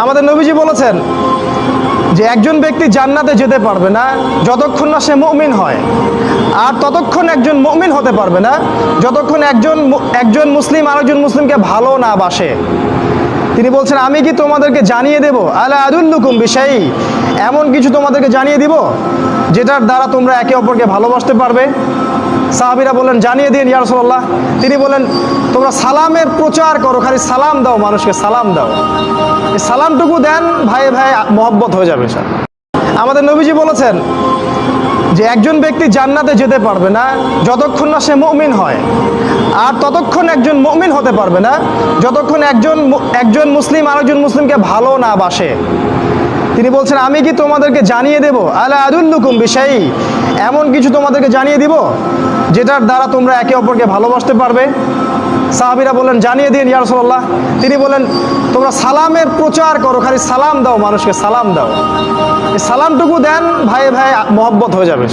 আমাদের নবীজি বলেছেন যে একজন ব্যক্তি জান্নাতে যেতে পারবে না যতক্ষণ না সে মুমিন হয়, আর ততক্ষণ একজন মুমিন হতে পারবে না যতক্ষণ একজন মুসলিম আরেকজন মুসলিমকে ভালো না বাসে। তিনি বলছেন, আমি কি তোমাদেরকে জানিয়ে দেব, আলা আদুল্লুকুম বিশাই, এমন কিছু তোমাদেরকে জানিয়ে দিব যেটার দ্বারা তোমরা একে অপরকে ভালোবাসতে পারবে। সাহাবীরা বললেন, জানিয়ে দিন ইয়া রাসূলুল্লাহ। তিনি বলেন, তোমরা সালামের প্রচার করো, খালি সালাম দাও, মানুষকে সালাম দাও। এই সালামটুকু দেন, ভাইয়ে ভাই মহব্বত হয়ে যাবে। আমাদের নবীজি বলেছেন যে একজন ব্যক্তি জান্নাতে যেতে পারবে না যতক্ষণ না সে মুমিন হয়, আর ততক্ষণ একজন মুমিন হতে পারবে না যতক্ষণ একজন মুসলিম আরেকজন মুসলিমকে ভালো না বাসে। তিনি বলছেন, আমি কি তোমাদেরকে জানিয়ে দেব, আলা আদুল্লুকুম বিশাই, এমন কিছু তোমাদেরকে জানিয়ে দিব যেটার দ্বারা তোমরা একে অপরকে ভালোবাসতে পারবে। সাহাবীরা বললেন, জানিয়ে দিন ইয়া রাসূলুল্লাহ। তিনি বলেন, তোমরা সালামের প্রচার করো, খালি সালাম দাও, মানুষকে সালাম দাও। এই সালামটুকু দেন, ভাইয়ে ভাই মহব্বত হয়ে যাবে।